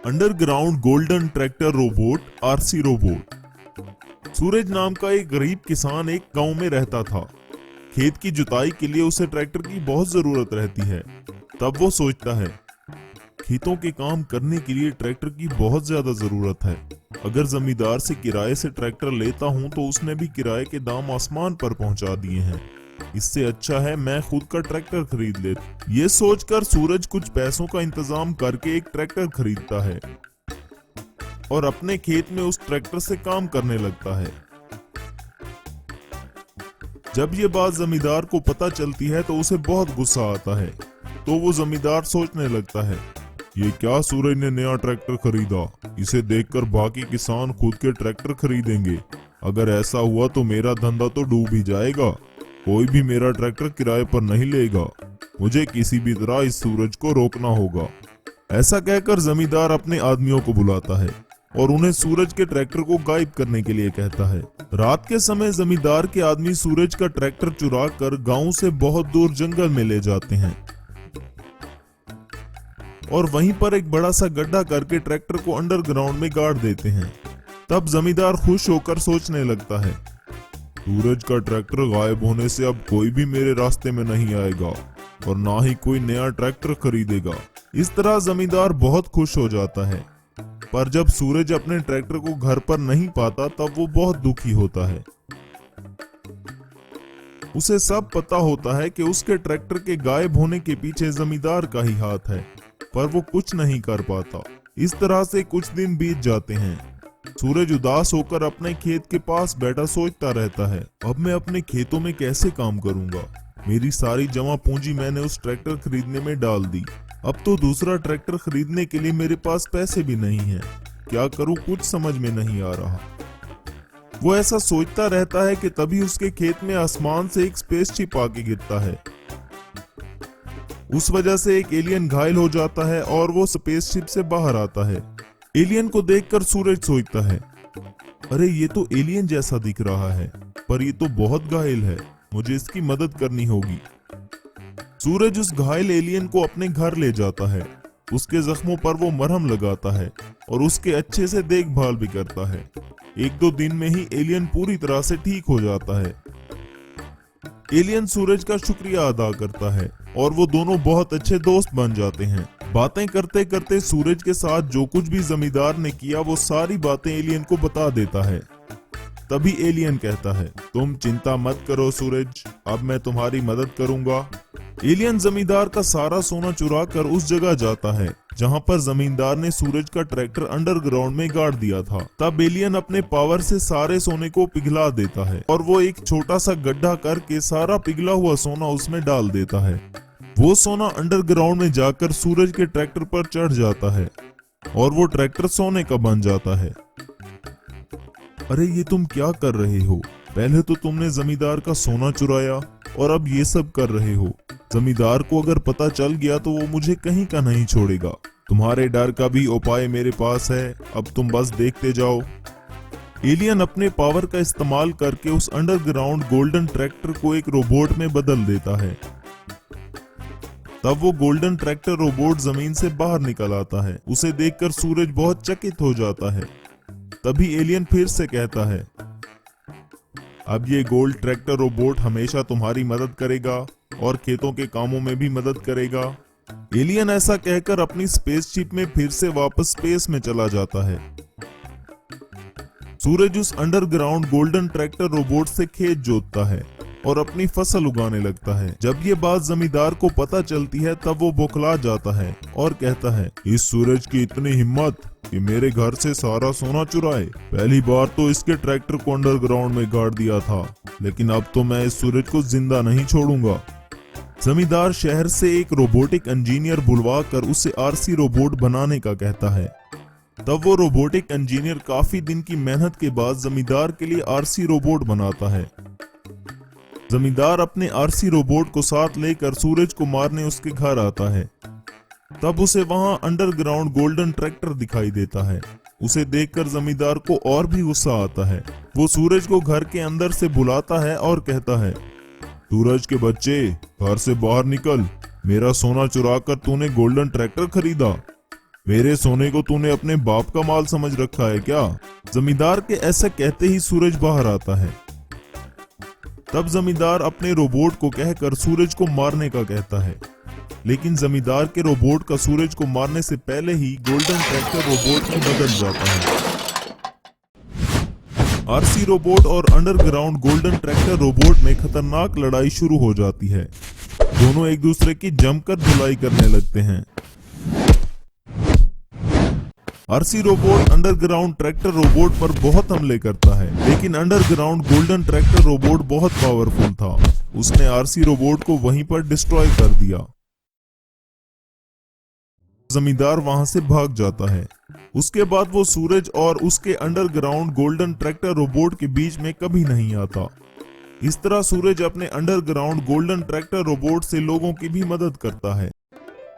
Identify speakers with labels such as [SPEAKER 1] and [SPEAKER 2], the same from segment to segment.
[SPEAKER 1] Underground golden tractor robot RC robot. Suraj नाम का एक गरीब किसान एक गांव में रहता था। खेत की जुताई के लिए उसे ट्रैक्टर की बहुत जरूरत रहती है। तब वो सोचता है, खेतों के काम करने के लिए ट्रैक्टर की बहुत ज्यादा जरूरत है। अगर जमींदार से किराए से ट्रैक्टर लेता हूँ तो उसने भी किराए के दाम आसमान पर पहुंचा दिए हैं। इससे अच्छा है मैं खुद का ट्रैक्टर खरीद ले। ये सोचकर सूरज कुछ पैसों का इंतजाम करके एक ट्रैक्टर खरीदता है और अपने खेत में उस ट्रैक्टर से काम करने लगता है। जब ये बात जमींदार को पता चलती है तो उसे बहुत गुस्सा आता है। तो वो जमींदार सोचने लगता है, ये क्या सूरज ने नया ट्रैक्टर खरीदा, इसे देखकर बाकी किसान खुद के ट्रैक्टर खरीदेंगे। अगर ऐसा हुआ तो मेरा धंधा तो डूब ही जाएगा। कोई भी मेरा ट्रैक्टर किराए पर नहीं लेगा। मुझे किसी भी तरह इस सूरज को रोकना होगा। ऐसा कहकर जमींदार अपने आदमियों को बुलाता है और उन्हें सूरज के ट्रैक्टर को गायब करने के लिए कहता है। रात के समय जमींदार के आदमी सूरज का ट्रैक्टर चुरा कर गांव से बहुत दूर जंगल में ले जाते हैं और वहीं पर एक बड़ा सा गड्ढा करके ट्रैक्टर को अंडरग्राउंड में गाड़ देते हैं। तब जमींदार खुश होकर सोचने लगता है, सूरज का ट्रैक्टर गायब होने से अब कोई भी मेरे रास्ते में नहीं आएगा और ना ही कोई नया ट्रैक्टर खरीदेगा। इस तरह जमींदार बहुत खुश हो जाता है। पर जब सूरज अपने ट्रैक्टर को घर पर नहीं पाता तब वो बहुत दुखी होता है। उसे सब पता होता है कि उसके ट्रैक्टर के गायब होने के पीछे जमींदार का ही हाथ है, पर वो कुछ नहीं कर पाता। इस तरह से कुछ दिन बीत जाते हैं। सूरज उदास होकर अपने खेत के पास बैठा सोचता रहता है, अब मैं अपने खेतों में कैसे काम करूंगा। मेरी सारी जमा पूंजी मैंने उस ट्रैक्टर खरीदने में डाल दी। अब तो दूसरा ट्रैक्टर खरीदने के लिए मेरे पास पैसे भी नहीं हैं। क्या करूं, कुछ समझ में नहीं आ रहा। वो ऐसा सोचता रहता है कि तभी उसके खेत में आसमान से एक स्पेसशिप आके गिरता है। उस वजह से एक एलियन घायल हो जाता है और वो स्पेसशिप से बाहर आता है। एलियन को देखकर सूरज सोचता है, अरे ये तो एलियन जैसा दिख रहा है, पर ये तो बहुत घायल है। मुझे इसकी मदद करनी होगी। सूरज उस घायल एलियन को अपने घर ले जाता है। उसके जख्मों पर वो मरहम लगाता है और उसके अच्छे से देखभाल भी करता है। 1-2 दिन में ही एलियन पूरी तरह से ठीक हो जाता है। एलियन सूरज का शुक्रिया अदा करता है और वो दोनों बहुत अच्छे दोस्त बन जाते हैं। बातें करते करते सूरज के साथ जो कुछ भी जमींदार ने किया वो सारी बातें एलियन को बता देता है। तभी एलियन कहता है, तुम चिंता मत करो सूरज, अब मैं तुम्हारी मदद करूंगा। एलियन जमींदार का सारा सोना चुरा कर उस जगह जाता है जहां पर जमींदार ने सूरज का ट्रैक्टर अंडरग्राउंड में गाड़ दिया था। तब एलियन अपने पावर से सारे सोने को पिघला देता है और वो एक छोटा सा गड्ढा करके सारा पिघला हुआ सोना उसमें डाल देता है। वो सोना अंडरग्राउंड में जाकर सूरज के ट्रैक्टर पर चढ़ जाता है और वो ट्रैक्टर सोने का बन जाता है। अरे ये तुम क्या कर रहे हो? पहले तो तुमने जमींदार का सोना चुराया और अब ये सब कर रहे हो। जमींदार को अगर पता चल गया तो वो मुझे कहीं का नहीं छोड़ेगा। तुम्हारे डर का भी उपाय मेरे पास है, अब तुम बस देखते जाओ। एलियन अपने पावर का इस्तेमाल करके उस अंडरग्राउंड गोल्डन ट्रैक्टर को एक रोबोट में बदल देता है। तब वो गोल्डन ट्रैक्टर रोबोट जमीन से बाहर निकल आता है। उसे देखकर सूरज बहुत चकित हो जाता है। तभी एलियन फिर से कहता है, अब ये गोल्ड ट्रैक्टर रोबोट हमेशा तुम्हारी मदद करेगा और खेतों के कामों में भी मदद करेगा। एलियन ऐसा कहकर अपनी स्पेसशिप में फिर से वापस स्पेस में चला जाता है। सूरज उस अंडरग्राउंड गोल्डन ट्रैक्टर रोबोट से खेत जोतता है और अपनी फसल उगाने लगता है। जब ये बात जमींदार को पता चलती है तब वो बौखला जाता है और कहता है, इस सूरज की इतनी हिम्मत कि मेरे घर से सारा सोना चुराए। पहली बार तो इसके ट्रैक्टर को अंडरग्राउंड में गाड़ दिया था, लेकिन अब तो मैं इस सूरज को जिंदा नहीं छोड़ूंगा। जमींदार शहर से एक रोबोटिक इंजीनियर बुलवा कर उसे आरसी रोबोट बनाने का कहता है। तब वो रोबोटिक इंजीनियर काफी दिन की मेहनत के बाद जमींदार के लिए आरसी रोबोट बनाता है। जमींदार अपने आरसी रोबोट को साथ लेकर सूरज को मारने उसके घर आता है। तब उसे वहां अंडरग्राउंड गोल्डन ट्रैक्टर दिखाई देता है। उसे देखकर जमींदार को और भी गुस्सा आता है। वो सूरज को घर के अंदर से बुलाता है और कहता है, सूरज के बच्चे, घर से बाहर निकल। मेरा सोना चुरा कर तूने गोल्डन ट्रैक्टर खरीदा। मेरे सोने को तूने अपने बाप का माल समझ रखा है क्या? जमींदार के ऐसा कहते ही सूरज बाहर आता है। तब जमींदार अपने रोबोट को कहकर सूरज को मारने का कहता है, लेकिन जमींदार के रोबोट का सूरज को मारने से पहले ही गोल्डन ट्रैक्टर रोबोट में बदल जाता है। आरसी रोबोट और अंडरग्राउंड गोल्डन ट्रैक्टर रोबोट में खतरनाक लड़ाई शुरू हो जाती है। दोनों एक दूसरे की जमकर धुलाई करने लगते हैं। RC robot underground tractor robot पर बहुत हमले करता है, लेकिन अंडरग्राउंड गोल्डन ट्रैक्टर रोबोट बहुत पावरफुल था। उसने आरसी रोबोट को वहीं पर डिस्ट्रॉय कर दिया। जमींदार वहां से भाग जाता है। उसके बाद वो सूरज और उसके अंडरग्राउंड गोल्डन ट्रैक्टर रोबोट के बीच में कभी नहीं आता। इस तरह सूरज अपने अंडरग्राउंड गोल्डन ट्रैक्टर रोबोट से लोगों की भी मदद करता है।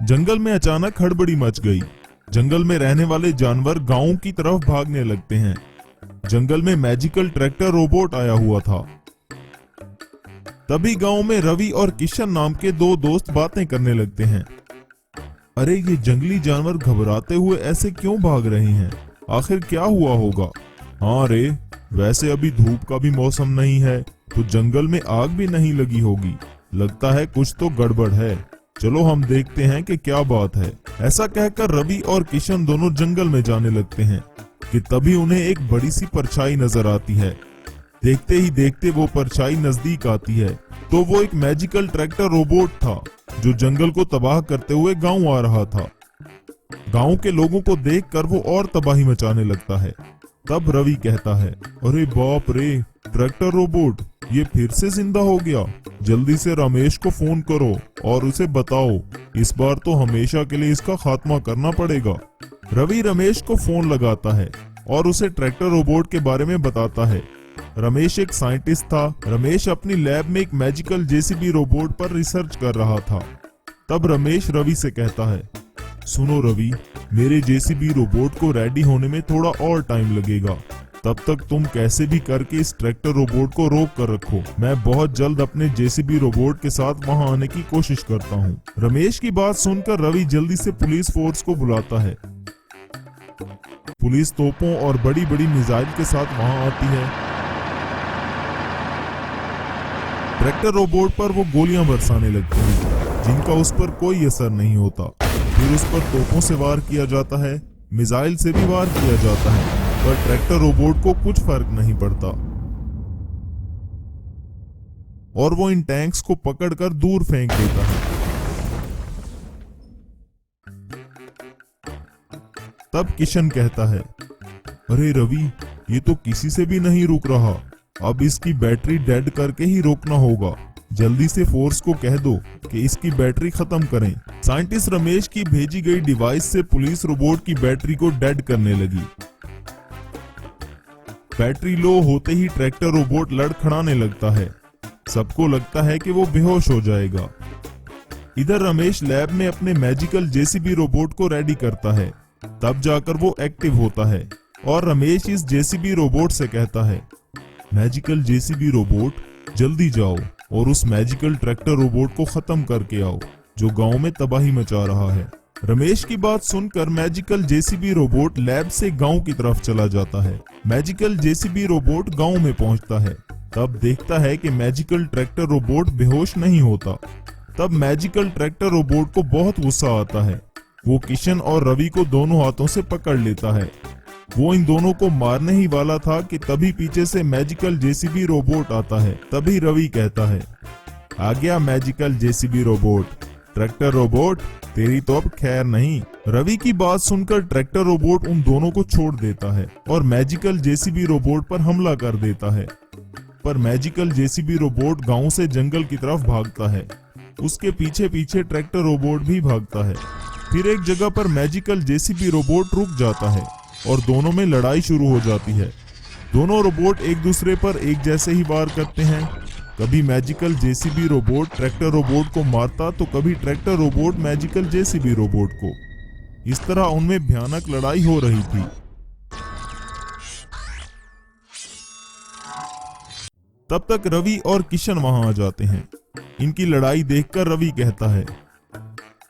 [SPEAKER 1] जंगल में अचानक हड़बड़ी मच गई। जंगल में रहने वाले जानवर गांव की तरफ भागने लगते हैं। जंगल में मैजिकल ट्रैक्टर रोबोट आया हुआ था। तभी गांव में रवि और किशन नाम के दो दोस्त बातें करने लगते हैं। अरे ये जंगली जानवर घबराते हुए ऐसे क्यों भाग रहे हैं? आखिर क्या हुआ होगा? हाँ रे, वैसे अभी धूप का भी मौसम नहीं है, तो जंगल में आग भी नहीं लगी होगी। लगता है कुछ तो गड़बड़ है। चलो हम देखते हैं कि क्या बात है। ऐसा कहकर रवि और किशन दोनों जंगल में जाने लगते हैं कि तभी उन्हें एक बड़ी सी परछाई नजर आती है। देखते ही देखते वो परछाई नजदीक आती है तो वो एक मैजिकल ट्रैक्टर रोबोट था जो जंगल को तबाह करते हुए गांव आ रहा था। गांव के लोगों को देखकर वो और तबाही मचाने लगता है। तब रवि कहता है, अरे बाप रे, ट्रैक्टर रोबोट ये फिर से जिंदा हो गया। जल्दी से रमेश को फोन करो और उसे बताओ इस बार तो हमेशा के लिए इसका खात्मा करना पड़ेगा। रवि रमेश को फोन लगाता है और उसे ट्रैक्टर रोबोट के बारे में बताता है। रमेश एक साइंटिस्ट था। रमेश अपनी लैब में एक मैजिकल जेसीबी रोबोट पर रिसर्च कर रहा था। तब रमेश रवि से कहता है, सुनो रवि, मेरे जेसीबी रोबोट को रेडी होने में थोड़ा और टाइम लगेगा। तब तक तुम कैसे भी करके इस ट्रैक्टर रोबोट को रोक कर रखो। मैं बहुत जल्द अपने जेसीबी रोबोट के साथ वहां आने की कोशिश करता हूँ। रमेश की बात सुनकर रवि जल्दी से पुलिस फोर्स को बुलाता है। पुलिस तोपों और बड़ी बड़ी मिसाइल के साथ वहां आती है। ट्रैक्टर रोबोट पर वो गोलियां बरसाने लगते हैं जिनका उस पर कोई असर नहीं होता। फिर उस पर तोपों से वार किया जाता है, मिसाइल से भी वार किया जाता है, पर ट्रैक्टर रोबोट को कुछ फर्क नहीं पड़ता और वो इन टैंक्स को पकड़कर दूर फेंक देता है। तब किशन कहता है, अरे रवि, ये तो किसी से भी नहीं रुक रहा। अब इसकी बैटरी डेड करके ही रोकना होगा। जल्दी से फोर्स को कह दो कि इसकी बैटरी खत्म करें। साइंटिस्ट रमेश की भेजी गई डिवाइस से पुलिस रोबोट की बैटरी को डेड करने लगी। बैटरी लो होते ही ट्रैक्टर रोबोट लड़खड़ाने लगता है। सबको लगता है कि वो बेहोश हो जाएगा। इधर रमेश लैब में अपने मैजिकल जेसीबी रोबोट को रेडी करता है। तब जाकर वो एक्टिव होता है और रमेश इस जेसीबी रोबोट से कहता है, मैजिकल जेसीबी रोबोट, जल्दी जाओ और उस मैजिकल ट्रैक्टर रोबोट को खत्म करके आओ जो गांव में तबाही मचा रहा है। रमेश की बात सुनकर मैजिकल जेसीबी रोबोट लैब से गांव की तरफ चला जाता है। मैजिकल जेसीबी रोबोट गांव में पहुंचता है। तब देखता है कि मैजिकल ट्रैक्टर रोबोट बेहोश नहीं होता। तब मैजिकल ट्रैक्टर रोबोट को बहुत गुस्सा आता है। वो किशन और रवि को दोनों हाथों से पकड़ लेता है। वो इन दोनों को मारने ही वाला था कि तभी पीछे से मैजिकल जेसीबी रोबोट आता है। तभी रवि कहता है, आ गया magical JCB robot. Tractor robot, तेरी तो अब खैर नहीं। रवि की बात सुनकर ट्रैक्टर रोबोट उन दोनों को छोड़ देता है और मैजिकल जेसीबी रोबोट पर हमला कर देता है। पर मैजिकल जेसीबी रोबोट गांव से जंगल की तरफ भागता है। उसके पीछे पीछे ट्रैक्टर रोबोट भी भागता है। फिर एक जगह पर मैजिकल जेसीबी रोबोट रुक जाता है और दोनों में लड़ाई शुरू हो जाती है। दोनों रोबोट एक दूसरे पर एक जैसे ही वार करते हैं। कभी magical JCB robot tractor robot को मारता तो कभी tractor robot magical JCB robot को। इस तरह उनमें भयानक लड़ाई हो रही थी। तब तक रवि और किशन वहां आ जाते हैं। इनकी लड़ाई देखकर रवि कहता है,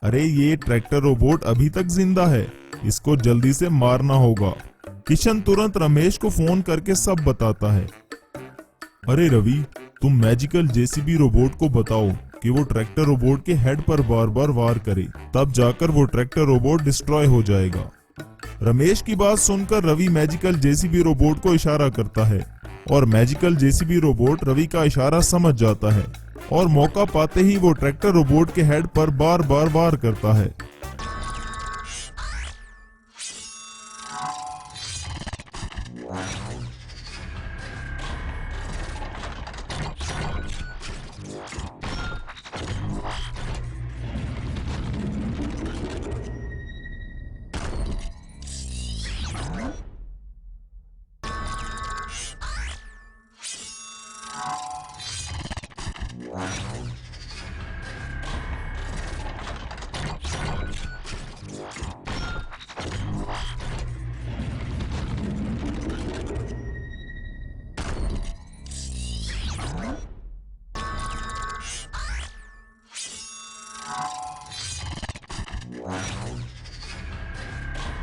[SPEAKER 1] अरे ये ट्रैक्टर रोबोट अभी तक जिंदा है। इसको जल्दी से मारना होगा। किशन तुरंत रमेश को फोन करके सब बताता है। अरे रवि, तुम मैजिकल जेसीबी रोबोट को बताओ कि वो ट्रैक्टर रोबोट के हेड पर बार बार वार करे, तब जाकर वो ट्रैक्टर रोबोट डिस्ट्रॉय हो जाएगा। रमेश की बात सुनकर रवि मैजिकल जेसीबी रोबोट को इशारा करता है और मैजिकल जेसीबी रोबोट रवि का इशारा समझ जाता है और मौका पाते ही वो ट्रैक्टर रोबोट के हेड पर बार बार वार करता है।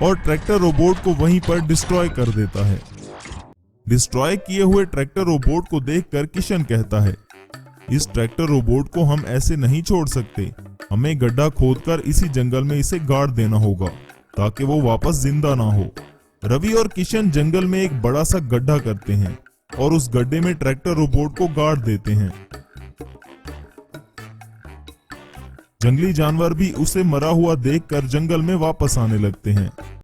[SPEAKER 1] और ट्रैक्टर रोबोट को वहीं पर डिस्ट्रॉय कर देता है। डिस्ट्रॉय किए हुए ट्रैक्टर रोबोट को देखकर किशन कहता है, इस ट्रैक्टर रोबोट को हम ऐसे नहीं छोड़ सकते, हमें गड्ढा खोदकर इसी जंगल में इसे गाड़ देना होगा ताकि वो वापस जिंदा ना हो। रवि और किशन जंगल में एक बड़ा सा गड्ढा करते हैं और उस गड्ढे में ट्रैक्टर रोबोट को गाड़ देते हैं। जंगली जानवर भी उसे मरा हुआ देखकर जंगल में वापस आने लगते हैं।